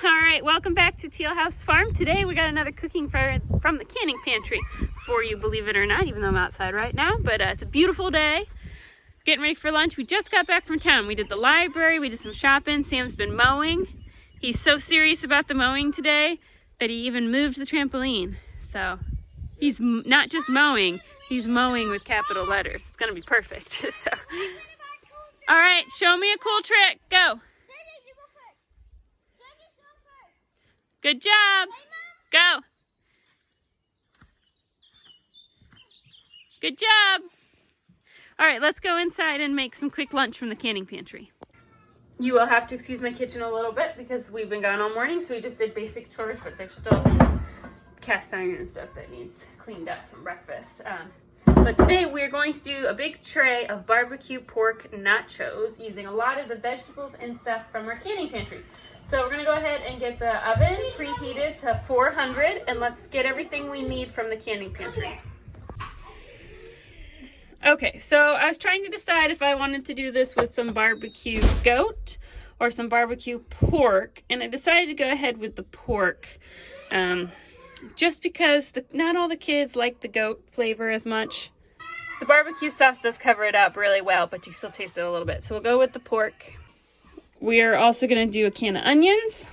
All right, welcome back to Teal House Farm. Today we got another cooking from the canning pantry for you, believe it or not, even though I'm outside right now. But it's a beautiful day. Getting ready for lunch. We just got back from town. We did the library, we did some shopping. Sam's been mowing. He's so serious about the mowing today that he even moved the trampoline. So he's not just mowing, he's mowing with capital letters. It's gonna be perfect. So, all right, show me a cool trick. Go. Good job. Go. Good job. All right, let's go inside and make some quick lunch from the canning pantry. You will have to excuse my kitchen a little bit because we've been gone all morning, so we just did basic chores, but there's still cast iron and stuff that needs cleaned up from breakfast. But today we're going to do a big tray of barbecue pork nachos using a lot of the vegetables and stuff from our canning pantry. So we're gonna go ahead and get the oven preheated to 400 and let's get everything we need from the canning pantry. Okay, so I was trying to decide if I wanted to do this with some barbecue goat or some barbecue pork, and I decided to go ahead with the pork. Just because not all the kids like the goat flavor as much. The barbecue sauce does cover it up really well, but you still taste it a little bit. So we'll go with the pork. We are also going to do a can of onions.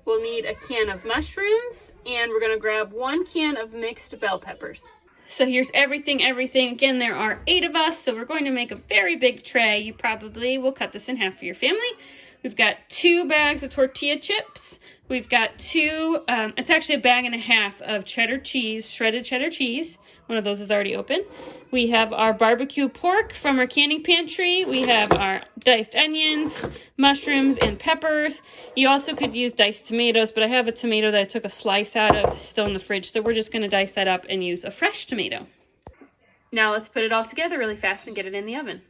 We'll need a can of mushrooms, and we're going to grab 1 can of mixed bell peppers. So here's everything. Again, there are 8 of us, so we're going to make a very big tray. You probably will cut this in half for your family. We've got 2 bags of tortilla chips. We've got 2, it's actually a bag and a half of cheddar cheese, shredded cheddar cheese. One of those is already open. We have our barbecue pork from our canning pantry. We have our diced onions, mushrooms, and peppers. You also could use diced tomatoes, but I have a tomato that I took a slice out of still in the fridge, so we're just gonna dice that up and use a fresh tomato. Now let's put it all together really fast and get it in the oven.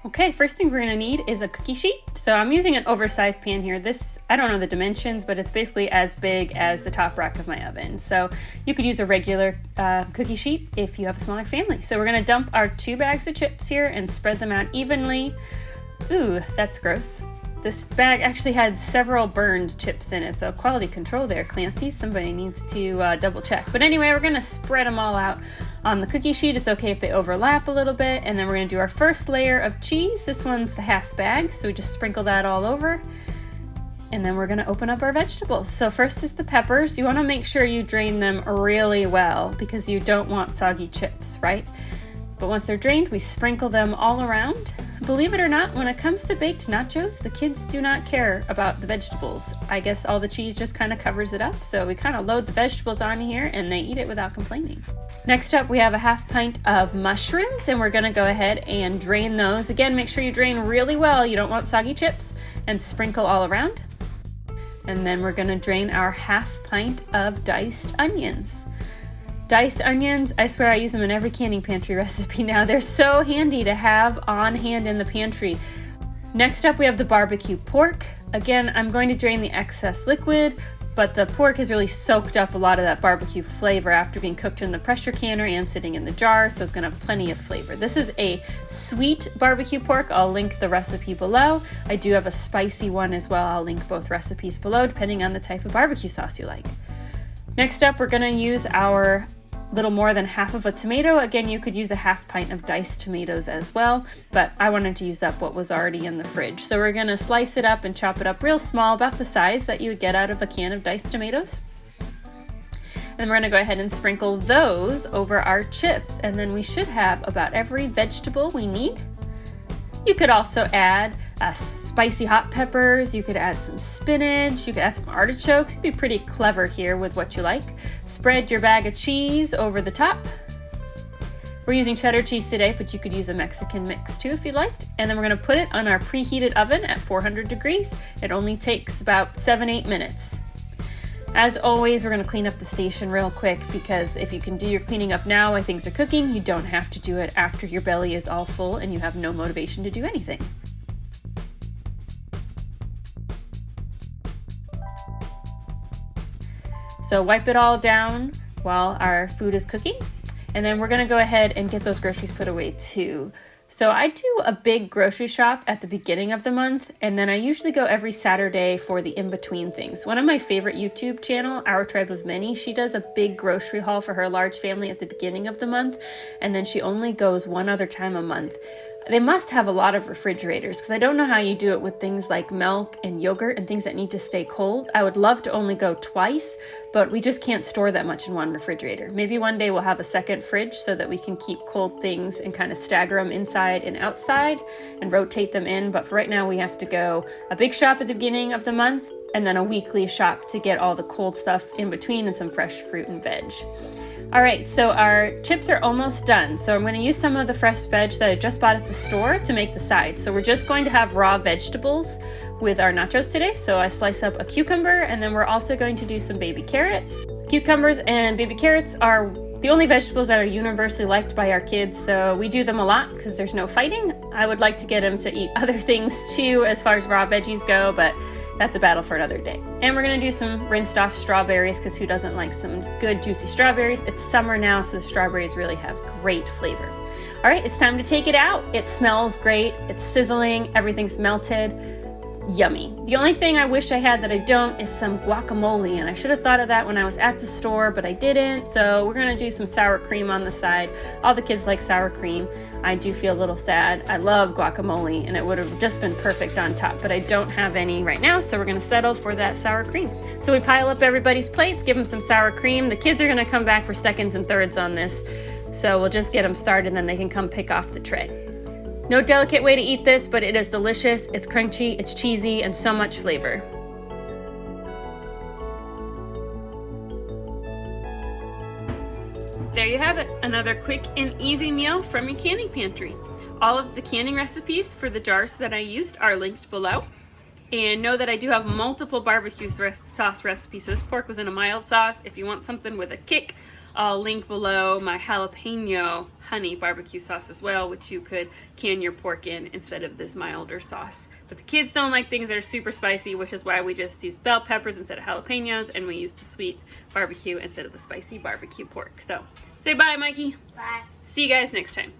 Okay, first thing we're gonna need is a cookie sheet. So I'm using an oversized pan here. This, I don't know the dimensions, but it's basically as big as the top rack of my oven. So you could use a regular cookie sheet if you have a smaller family. So we're gonna dump our 2 bags of chips here and spread them out evenly. Ooh, that's gross. This bag actually had several burned chips in it, so quality control there, Clancy. Somebody needs to double check. But anyway, we're gonna spread them all out on the cookie sheet. It's okay if they overlap a little bit, and then we're gonna do our first layer of cheese. This one's the half bag, so we just sprinkle that all over. And then we're gonna open up our vegetables. So first is the peppers. You wanna make sure you drain them really well because you don't want soggy chips, right? But once they're drained, we sprinkle them all around. Believe it or not, when it comes to baked nachos, the kids do not care about the vegetables. I guess all the cheese just kind of covers it up, so we kind of load the vegetables on here and they eat it without complaining. Next up, we have a half pint of mushrooms, and we're gonna go ahead and drain those. Again, make sure you drain really well. You don't want soggy chips, and sprinkle all around. And then we're gonna drain our half pint of diced onions. Diced onions, I swear I use them in every canning pantry recipe now. They're so handy to have on hand in the pantry. Next up, we have the barbecue pork. Again, I'm going to drain the excess liquid, but the pork has really soaked up a lot of that barbecue flavor after being cooked in the pressure canner and sitting in the jar, so it's gonna have plenty of flavor. This is a sweet barbecue pork. I'll link the recipe below. I do have a spicy one as well. I'll link both recipes below, depending on the type of barbecue sauce you like. Next up, we're gonna use our little more than half of a tomato. Again, you could use a half pint of diced tomatoes as well, but I wanted to use up what was already in the fridge. So we're gonna slice it up and chop it up real small, about the size that you would get out of a can of diced tomatoes. And we're gonna go ahead and sprinkle those over our chips, and then we should have about every vegetable we need. You could also add spicy hot peppers, you could add some spinach, you could add some artichokes. You'd be pretty clever here with what you like. Spread your bag of cheese over the top. We're using cheddar cheese today, but you could use a Mexican mix too if you liked. And then we're gonna put it on our preheated oven at 400 degrees. It only takes about 7-8 minutes. As always, we're gonna clean up the station real quick because if you can do your cleaning up now while things are cooking, you don't have to do it after your belly is all full and you have no motivation to do anything. So wipe it all down while our food is cooking. And then we're gonna go ahead and get those groceries put away too. So I do a big grocery shop at the beginning of the month, and then I usually go every Saturday for the in-between things. One of my favorite YouTube channel, Our Tribe of Many, she does a big grocery haul for her large family at the beginning of the month, and then she only goes one other time a month. They must have a lot of refrigerators because I don't know how you do it with things like milk and yogurt and things that need to stay cold. I would love to only go twice, but we just can't store that much in one refrigerator. Maybe one day we'll have a second fridge so that we can keep cold things and kind of stagger them inside and outside and rotate them in. But for right now, we have to go a big shop at the beginning of the month and then a weekly shop to get all the cold stuff in between and some fresh fruit and veg. All right, so our chips are almost done. So I'm going to use some of the fresh veg that I just bought at the store to make the sides. So we're just going to have raw vegetables with our nachos today. So I slice up a cucumber, and then we're also going to do some baby carrots. Cucumbers and baby carrots are the only vegetables that are universally liked by our kids, so we do them a lot because there's no fighting. I would like to get them to eat other things too as far as raw veggies go, but that's a battle for another day. And we're gonna do some rinsed off strawberries because who doesn't like some good juicy strawberries? It's summer now, so the strawberries really have great flavor. All right, it's time to take it out. It smells great, it's sizzling, everything's melted. Yummy. The only thing I wish I had that I don't is some guacamole, and I should have thought of that when I was at the store, but I didn't. So we're gonna do some sour cream on the side. All the kids like sour cream. I do feel a little sad. I love guacamole, and it would have just been perfect on top, but I don't have any right now, so we're gonna settle for that sour cream. So we pile up everybody's plates, give them some sour cream. The kids are gonna come back for seconds and thirds on this, so we'll just get them started, and then they can come pick off the tray. No delicate way to eat this, but it is delicious, it's crunchy, it's cheesy, and so much flavor. There you have it, another quick and easy meal from your canning pantry. All of the canning recipes for the jars that I used are linked below. And know that I do have multiple barbecue sauce recipes. So this pork was in a mild sauce. If you want something with a kick, I'll link below my jalapeno honey barbecue sauce as well, which you could can your pork in instead of this milder sauce. But the kids don't like things that are super spicy, which is why we just use bell peppers instead of jalapenos, and we use the sweet barbecue instead of the spicy barbecue pork. So say bye, Mikey. Bye. See you guys next time.